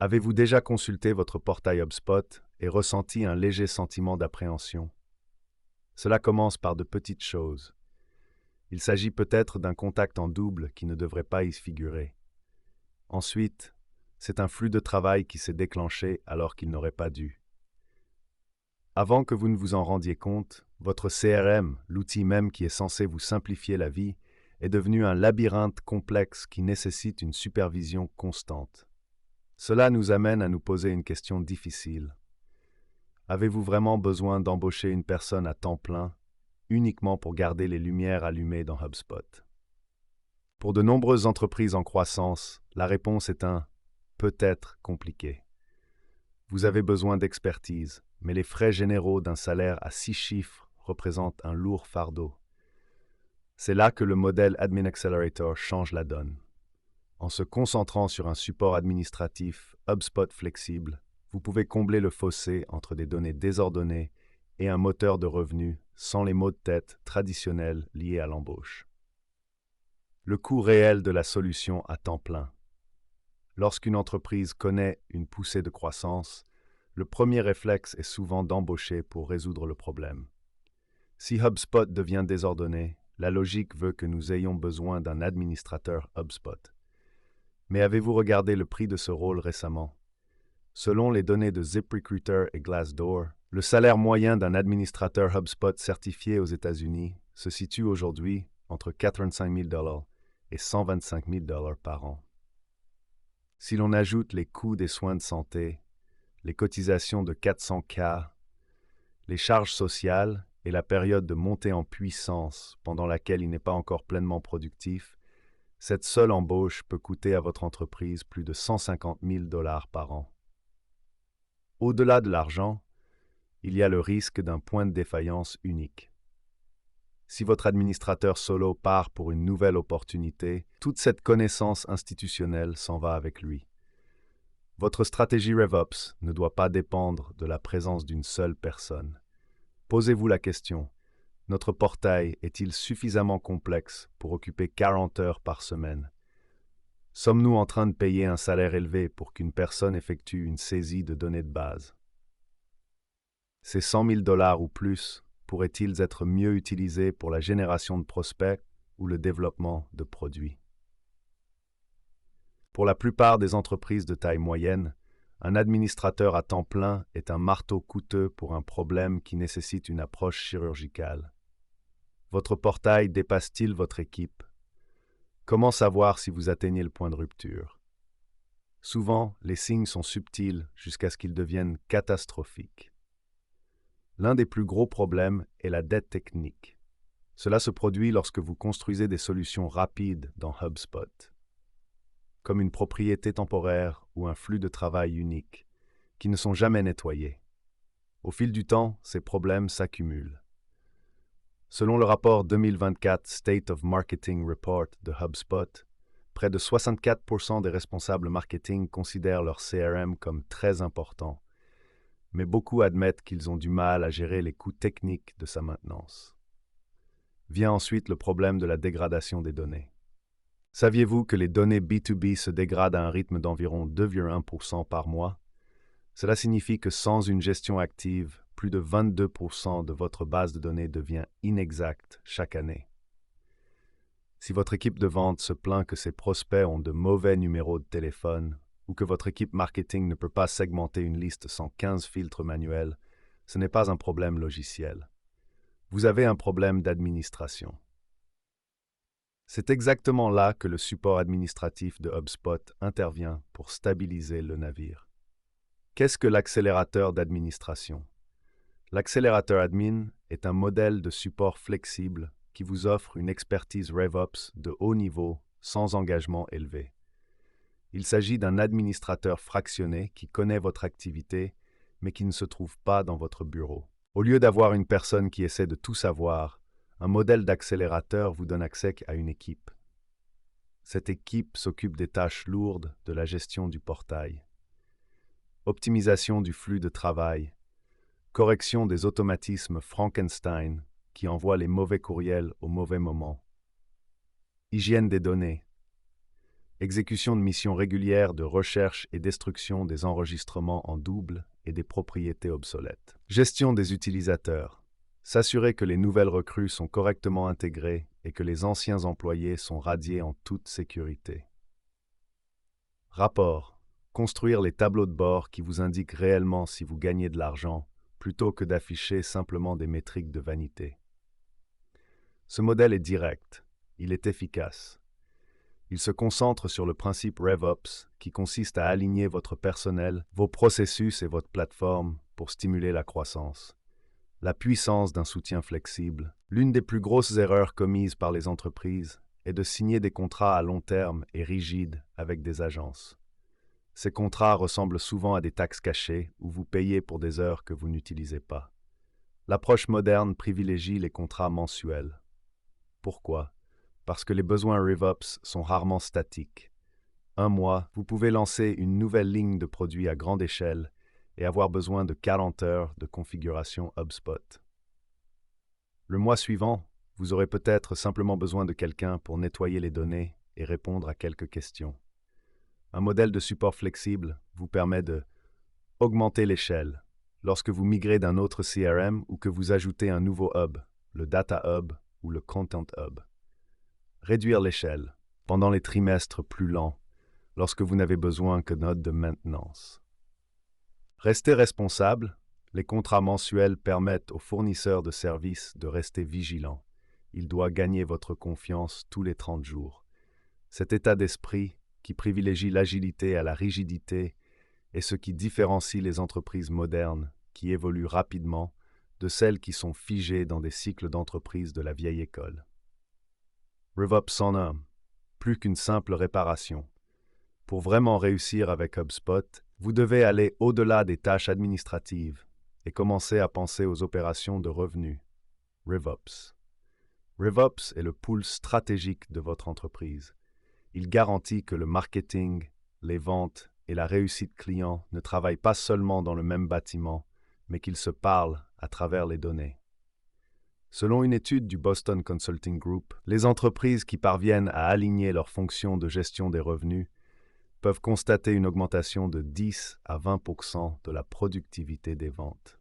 Avez-vous déjà consulté votre portail HubSpot et ressenti un léger sentiment d'appréhension? Cela commence par de petites choses. Il s'agit peut-être d'un contact en double qui ne devrait pas y figurer. Ensuite, c'est un flux de travail qui s'est déclenché alors qu'il n'aurait pas dû. Avant que vous ne vous en rendiez compte, votre CRM, l'outil même qui est censé vous simplifier la vie, est devenu un labyrinthe complexe qui nécessite une supervision constante. Cela nous amène à nous poser une question difficile. Avez-vous vraiment besoin d'embaucher une personne à temps plein uniquement pour garder les lumières allumées dans HubSpot? Pour de nombreuses entreprises en croissance, la réponse est un peut-être compliqué. Vous avez besoin d'expertise, mais les frais généraux d'un salaire à 6 chiffres représentent un lourd fardeau. C'est là que le modèle Admin Accelerator change la donne. En se concentrant sur un support administratif HubSpot flexible, vous pouvez combler le fossé entre des données désordonnées et un moteur de revenus sans les maux de tête traditionnels liés à l'embauche. Le coût réel de la solution à temps plein. Lorsqu'une entreprise connaît une poussée de croissance, le premier réflexe est souvent d'embaucher pour résoudre le problème. Si HubSpot devient désordonné, la logique veut que nous ayons besoin d'un administrateur HubSpot. Mais avez-vous regardé le prix de ce rôle récemment? Selon les données de ZipRecruiter et Glassdoor, le salaire moyen d'un administrateur HubSpot certifié aux États-Unis se situe aujourd'hui entre 85 000 $ et 125 000 $ par an. Si l'on ajoute les coûts des soins de santé, les cotisations de 400K, les charges sociales et la période de montée en puissance pendant laquelle il n'est pas encore pleinement productif, cette seule embauche peut coûter à votre entreprise plus de 150 000 $ par an. Au-delà de l'argent, il y a le risque d'un point de défaillance unique. Si votre administrateur solo part pour une nouvelle opportunité, toute cette connaissance institutionnelle s'en va avec lui. Votre stratégie RevOps ne doit pas dépendre de la présence d'une seule personne. Posez-vous la question, notre portail est-il suffisamment complexe pour occuper 40 heures par semaine? Sommes-nous en train de payer un salaire élevé pour qu'une personne effectue une saisie de données de base? Ces 100 000 $ ou plus pourraient-ils être mieux utilisés pour la génération de prospects ou le développement de produits? Pour la plupart des entreprises de taille moyenne, un administrateur à temps plein est un marteau coûteux pour un problème qui nécessite une approche chirurgicale. Votre portail dépasse-t-il votre équipe? Comment savoir si vous atteignez le point de rupture? Souvent, les signes sont subtils jusqu'à ce qu'ils deviennent catastrophiques. L'un des plus gros problèmes est la dette technique. Cela se produit lorsque vous construisez des solutions rapides dans HubSpot, comme une propriété temporaire ou un flux de travail unique, qui ne sont jamais nettoyés. Au fil du temps, ces problèmes s'accumulent. Selon le rapport 2024 State of Marketing Report de HubSpot, près de 64% des responsables marketing considèrent leur CRM comme très important, mais beaucoup admettent qu'ils ont du mal à gérer les coûts techniques de sa maintenance. Vient ensuite le problème de la dégradation des données. Saviez-vous que les données B2B se dégradent à un rythme d'environ 2,1% par mois? Cela signifie que sans une gestion active, plus de 22% de votre base de données devient inexacte chaque année. Si votre équipe de vente se plaint que ses prospects ont de mauvais numéros de téléphone ou que votre équipe marketing ne peut pas segmenter une liste sans 15 filtres manuels, ce n'est pas un problème logiciel. Vous avez un problème d'administration. C'est exactement là que le support administratif de HubSpot intervient pour stabiliser le navire. Qu'est-ce que l'accélérateur d'administration? L'accélérateur admin est un modèle de support flexible qui vous offre une expertise RevOps de haut niveau sans engagement élevé. Il s'agit d'un administrateur fractionné qui connaît votre activité mais qui ne se trouve pas dans votre bureau. Au lieu d'avoir une personne qui essaie de tout savoir, un modèle d'accélérateur vous donne accès à une équipe. Cette équipe s'occupe des tâches lourdes de la gestion du portail. Optimisation du flux de travail, correction des automatismes Frankenstein qui envoient les mauvais courriels au mauvais moment, hygiène des données, Exécution de missions régulières de recherche et destruction des enregistrements en double et des propriétés obsolètes. Gestion des utilisateurs. S'assurer que les nouvelles recrues sont correctement intégrées et que les anciens employés sont radiés en toute sécurité. Rapport. Construire les tableaux de bord qui vous indiquent réellement si vous gagnez de l'argent, plutôt que d'afficher simplement des métriques de vanité. Ce modèle est direct, il est efficace. Il se concentre sur le principe RevOps, qui consiste à aligner votre personnel, vos processus et votre plateforme pour stimuler la croissance. La puissance d'un soutien flexible. L'une des plus grosses erreurs commises par les entreprises est de signer des contrats à long terme et rigides avec des agences. Ces contrats ressemblent souvent à des taxes cachées où vous payez pour des heures que vous n'utilisez pas. L'approche moderne privilégie les contrats mensuels. Pourquoi? Parce que les besoins RevOps sont rarement statiques. Un mois, vous pouvez lancer une nouvelle ligne de produits à grande échelle et avoir besoin de 40 heures de configuration HubSpot. Le mois suivant, vous aurez peut-être simplement besoin de quelqu'un pour nettoyer les données et répondre à quelques questions. Un modèle de support flexible vous permet de augmenter l'échelle lorsque vous migrez d'un autre CRM ou que vous ajoutez un nouveau hub, le Data Hub ou le Content Hub. Réduire l'échelle pendant les trimestres plus lents lorsque vous n'avez besoin que notes de maintenance. Restez responsable. Les contrats mensuels permettent aux fournisseurs de services de rester vigilants. Il doit gagner votre confiance tous les 30 jours. Cet état d'esprit, qui privilégie l'agilité à la rigidité, est ce qui différencie les entreprises modernes, qui évoluent rapidement, de celles qui sont figées dans des cycles d'entreprise de la vieille école. RevOps en un, plus qu'une simple réparation. Pour vraiment réussir avec HubSpot, vous devez aller au-delà des tâches administratives et commencer à penser aux opérations de revenus. RevOps. RevOps est le pool stratégique de votre entreprise. Il garantit que le marketing, les ventes et la réussite client ne travaillent pas seulement dans le même bâtiment, mais qu'ils se parlent à travers les données. Selon une étude du Boston Consulting Group, les entreprises qui parviennent à aligner leurs fonctions de gestion des revenus peuvent constater une augmentation de 10 à 20% de la productivité des ventes.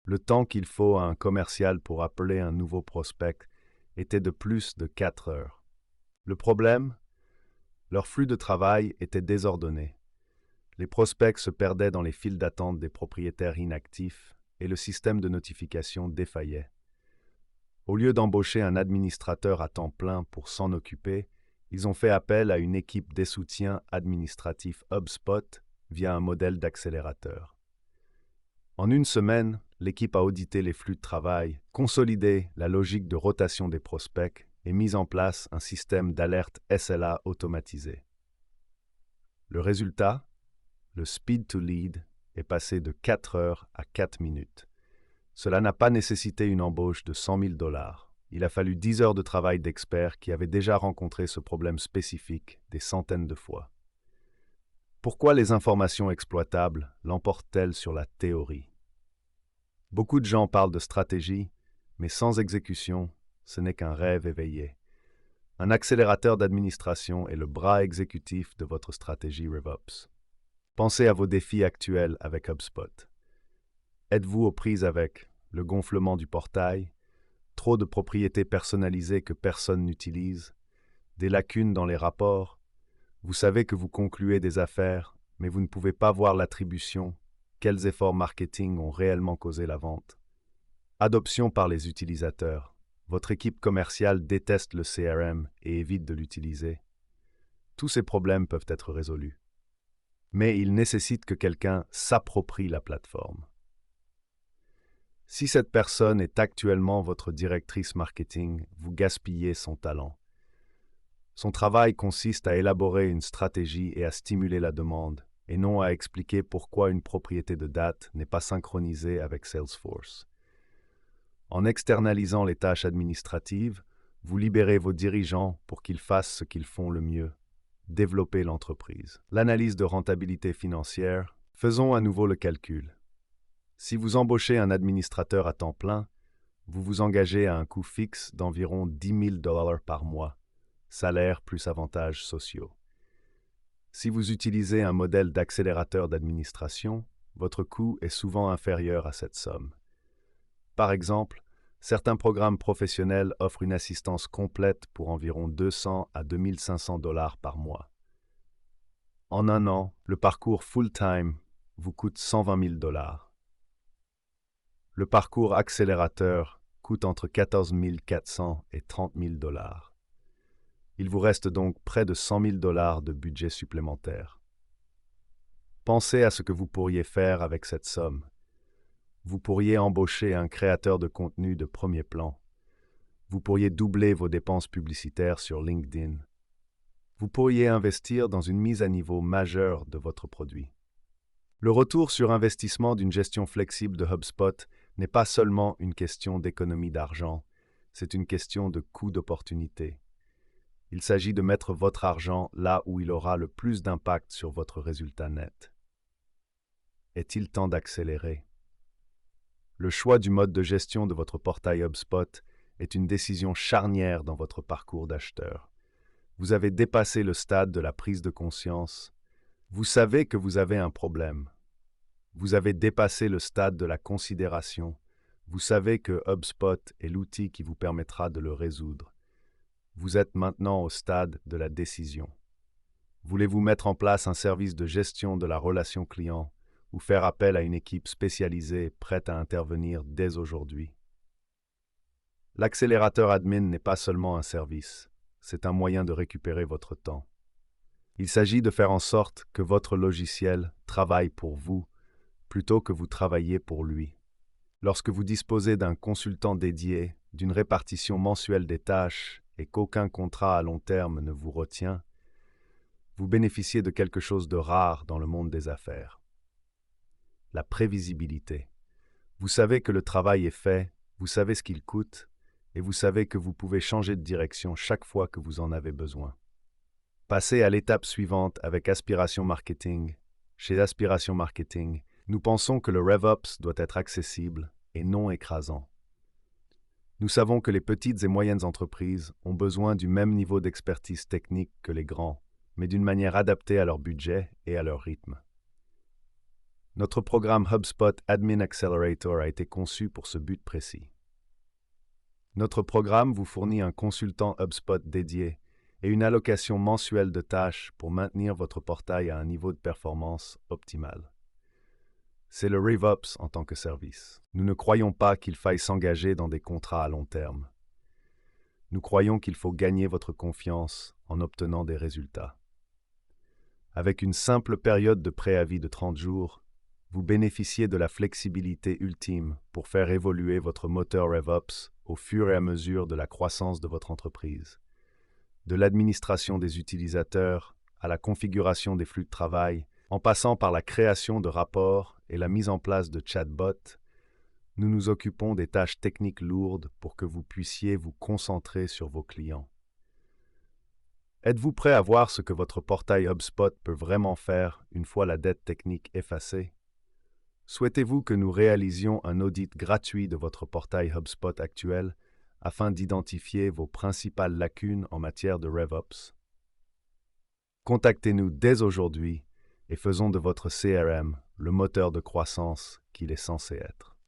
Le temps qu'il faut à un commercial pour appeler un nouveau prospect était de plus de 4 heures. Le problème? Leur flux de travail était désordonné. Les prospects se perdaient dans les files d'attente des propriétaires inactifs et le système de notification défaillait. Au lieu d'embaucher un administrateur à temps plein pour s'en occuper, ils ont fait appel à une équipe des soutiens administratifs HubSpot via un modèle d'accélérateur. En une semaine, l'équipe a audité les flux de travail, consolidé la logique de rotation des prospects et mis en place un système d'alerte SLA automatisé. Le résultat? Le speed to lead est passé de 4 heures à 4 minutes. Cela n'a pas nécessité une embauche de 100 000 $. Il a fallu 10 heures de travail d'experts qui avaient déjà rencontré ce problème spécifique des centaines de fois. Pourquoi les informations exploitables l'emportent-elles sur la théorie? Beaucoup de gens parlent de stratégie, mais sans exécution, ce n'est qu'un rêve éveillé. Un accélérateur d'administration est le bras exécutif de votre stratégie RevOps. Pensez à vos défis actuels avec HubSpot. Êtes-vous aux prises avec le gonflement du portail, trop de propriétés personnalisées que personne n'utilise, des lacunes dans les rapports? Vous savez que vous concluez des affaires, mais vous ne pouvez pas voir l'attribution quels efforts marketing ont réellement causé la vente. Adoption par les utilisateurs. Votre équipe commerciale déteste le CRM et évite de l'utiliser. Tous ces problèmes peuvent être résolus. Mais ils nécessitent que quelqu'un s'approprie la plateforme. Si cette personne est actuellement votre directrice marketing, vous gaspillez son talent. Son travail consiste à élaborer une stratégie et à stimuler la demande, et non à expliquer pourquoi une propriété de date n'est pas synchronisée avec Salesforce. En externalisant les tâches administratives, vous libérez vos dirigeants pour qu'ils fassent ce qu'ils font le mieux, développer l'entreprise. L'analyse de rentabilité financière. Faisons à nouveau le calcul. Si vous embauchez un administrateur à temps plein, vous vous engagez à un coût fixe d'environ 10 000 $ par mois, salaire plus avantages sociaux. Si vous utilisez un modèle d'accélérateur d'administration, votre coût est souvent inférieur à cette somme. Par exemple, certains programmes professionnels offrent une assistance complète pour environ 200 à 2 500 $ par mois. En un an, le parcours full-time vous coûte 120 000 $. Le parcours accélérateur coûte entre 14 400 et 30 000 $. Il vous reste donc près de 100 000 $ de budget supplémentaire. Pensez à ce que vous pourriez faire avec cette somme. Vous pourriez embaucher un créateur de contenu de premier plan. Vous pourriez doubler vos dépenses publicitaires sur LinkedIn. Vous pourriez investir dans une mise à niveau majeure de votre produit. Le retour sur investissement d'une gestion flexible de HubSpot n'est pas seulement une question d'économie d'argent, c'est une question de coût d'opportunité. Il s'agit de mettre votre argent là où il aura le plus d'impact sur votre résultat net. Est-il temps d'accélérer? Le choix du mode de gestion de votre portail HubSpot est une décision charnière dans votre parcours d'acheteur. Vous avez dépassé le stade de la prise de conscience. Vous savez que vous avez un problème. Vous avez dépassé le stade de la considération. Vous savez que HubSpot est l'outil qui vous permettra de le résoudre. Vous êtes maintenant au stade de la décision. Voulez-vous mettre en place un service de gestion de la relation client ou faire appel à une équipe spécialisée prête à intervenir dès aujourd'hui? L'accélérateur admin n'est pas seulement un service, c'est un moyen de récupérer votre temps. Il s'agit de faire en sorte que votre logiciel travaille pour vous plutôt que vous travaillez pour lui. Lorsque vous disposez d'un consultant dédié, d'une répartition mensuelle des tâches et qu'aucun contrat à long terme ne vous retient, vous bénéficiez de quelque chose de rare dans le monde des affaires. La prévisibilité. Vous savez que le travail est fait, vous savez ce qu'il coûte, et vous savez que vous pouvez changer de direction chaque fois que vous en avez besoin. Passez à l'étape suivante avec Aspiration Marketing. Chez Aspiration Marketing, nous pensons que le RevOps doit être accessible et non écrasant. Nous savons que les petites et moyennes entreprises ont besoin du même niveau d'expertise technique que les grands, mais d'une manière adaptée à leur budget et à leur rythme. Notre programme HubSpot Admin Accelerator a été conçu pour ce but précis. Notre programme vous fournit un consultant HubSpot dédié et une allocation mensuelle de tâches pour maintenir votre portail à un niveau de performance optimal. C'est le RevOps en tant que service. Nous ne croyons pas qu'il faille s'engager dans des contrats à long terme. Nous croyons qu'il faut gagner votre confiance en obtenant des résultats. Avec une simple période de préavis de 30 jours, vous bénéficiez de la flexibilité ultime pour faire évoluer votre moteur RevOps au fur et à mesure de la croissance de votre entreprise. De l'administration des utilisateurs à la configuration des flux de travail, en passant par la création de rapports et la mise en place de chatbots, nous nous occupons des tâches techniques lourdes pour que vous puissiez vous concentrer sur vos clients. Êtes-vous prêt à voir ce que votre portail HubSpot peut vraiment faire une fois la dette technique effacée? Souhaitez-vous que nous réalisions un audit gratuit de votre portail HubSpot actuel afin d'identifier vos principales lacunes en matière de RevOps? Contactez-nous dès aujourd'hui et faisons de votre CRM le moteur de croissance qu'il est censé être.